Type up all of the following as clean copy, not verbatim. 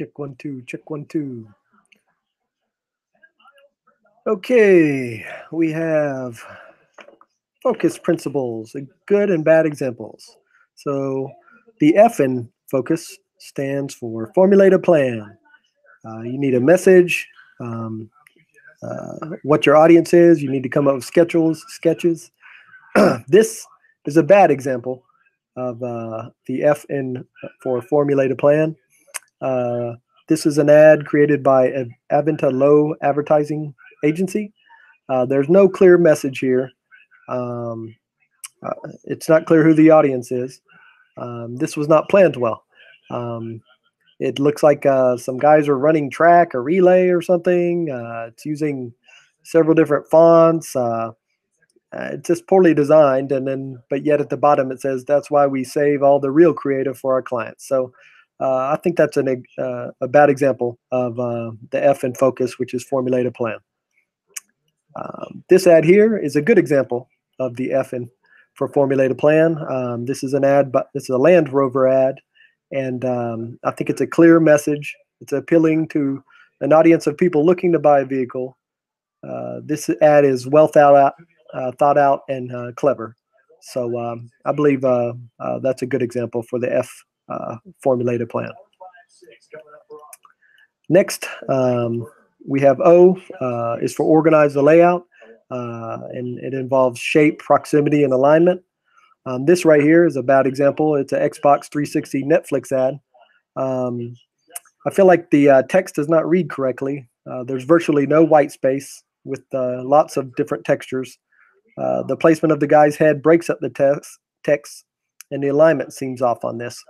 Check 1 2, check 1 2. Okay, we have focus principles, good and bad examples. So the F in focus stands for formulate a plan. You need a message, what your audience is. You need to come up with sketches. This is a bad example of the F in for formulate a plan. This is an ad created by Adventa Lowe advertising agency. There's no clear message here. It's not clear who the audience is. This was not planned well. It looks like some guys are running track or relay or something. It's using several different fonts. It's just poorly designed, but yet at the bottom it says that's why we save all the real creative for our clients. So I think that's a bad example of the F in focus, which is formulate a plan. This ad here is a good example of the F in for formulate a plan. This is an ad, but this is a Land Rover ad, and I think it's a clear message. It's appealing to an audience of people looking to buy a vehicle. This ad is well thought out and clever. So I believe that's a good example for the F formulate a plan. Next, we have O is for organize the layout, and it involves shape, proximity, and alignment. This right here is a bad example. It's an Xbox 360 Netflix ad. I feel like the text does not read correctly. There's virtually no white space with lots of different textures. The placement of the guy's head breaks up the text, and the alignment seems off on this.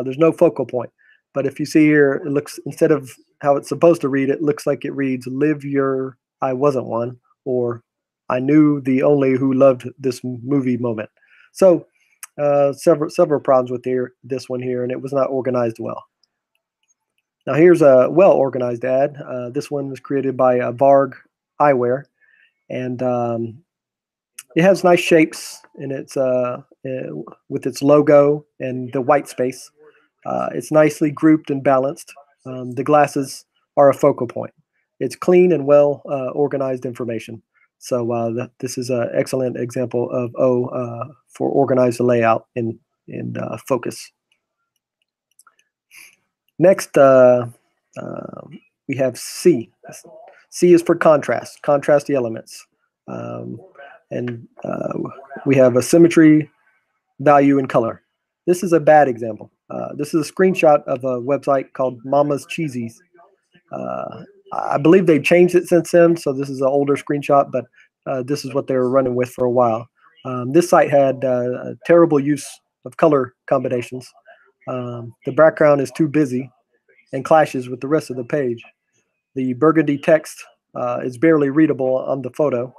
There's no focal point. But if you see here, it looks, instead of how it's supposed to read, it looks like it reads, live your I wasn't one, or I knew the only who loved this movie moment. So several problems with this one here, and it was not organized well. Now here's a well-organized ad. This one was created by Varg Eyewear, and it has nice shapes, and it's with its logo and the white space. It's nicely grouped and balanced. The glasses are a focal point. It's clean and well organized information. So this is an excellent example of O for organize the layout in focus. Next, we have C. C is for contrast. Contrast the elements. And we have a symmetry, value, and color. This is a bad example. This is a screenshot of a website called Mama's Cheesies. I believe they've changed it since then, so this is an older screenshot, but this is what they were running with for a while. This site had terrible use of color combinations. The background is too busy and clashes with the rest of the page. The burgundy text is barely readable on the photo.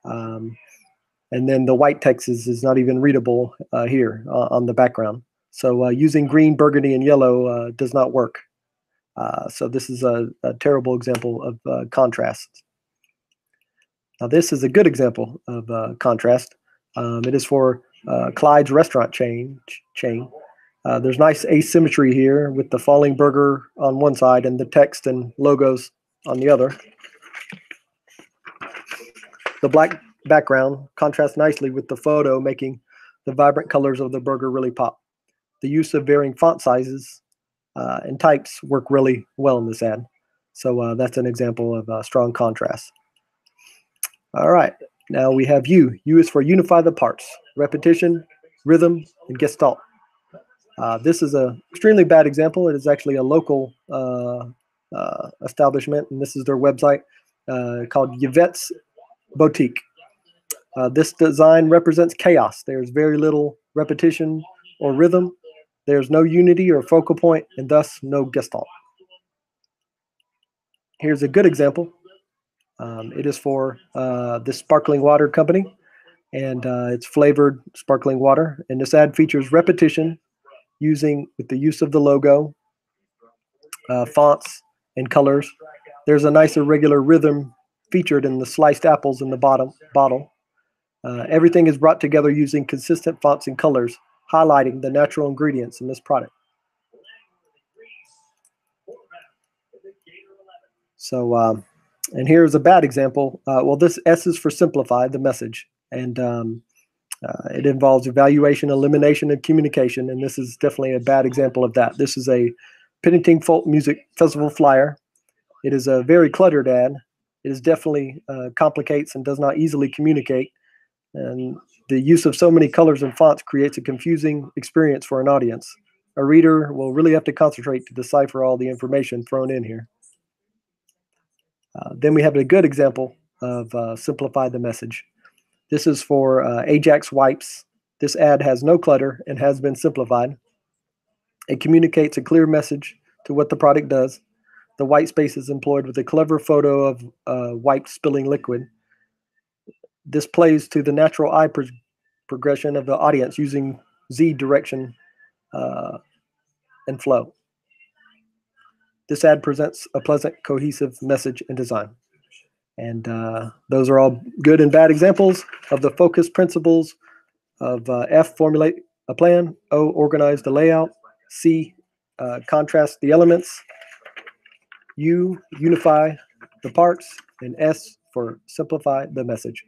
And then the white text is not even readable here on the background. So using green, burgundy, and yellow does not work. So this is a terrible example of contrast. Now this is a good example of contrast. It is for Clyde's restaurant chain. There's nice asymmetry here with the falling burger on one side and the text and logos on the other. The black background contrasts nicely with the photo, making the vibrant colors of the burger really pop. The use of varying font sizes and types work really well in this ad. So that's an example of strong contrast. All right, now we have U. U is for unify the parts, repetition, rhythm, and gestalt. This is an extremely bad example. It is actually a local establishment, and this is their website called Yvette's Boutique. This design represents chaos. There's very little repetition or rhythm. There's no unity or focal point, and thus no gestalt. Here's a good example. It is for this sparkling water company, and it's flavored sparkling water. And this ad features repetition with the use of the logo, fonts, and colors. There's a nice irregular rhythm featured in the sliced apples in the bottle. Everything is brought together using consistent fonts and colors, highlighting the natural ingredients in this product. So, and here's a bad example. Well, this S is for simplify the message, and it involves evaluation, elimination, and communication. And this is definitely a bad example of that. This is a Pennington Folk Music Festival flyer. It is a very cluttered ad. It is definitely complicates and does not easily communicate. And the use of so many colors and fonts creates a confusing experience for an audience. A reader will really have to concentrate to decipher all the information thrown in here. Then we have a good example of simplify the message. This is for Ajax wipes. This ad has no clutter and has been simplified. It communicates a clear message to what the product does. The white space is employed with a clever photo of wipe spilling liquid. This plays to the natural eye progression of the audience using Z direction and flow. This ad presents a pleasant, cohesive message and design. And those are all good and bad examples of the focus principles of F, formulate a plan, O, organize the layout, C, contrast the elements, U, unify the parts, and S for simplify the message.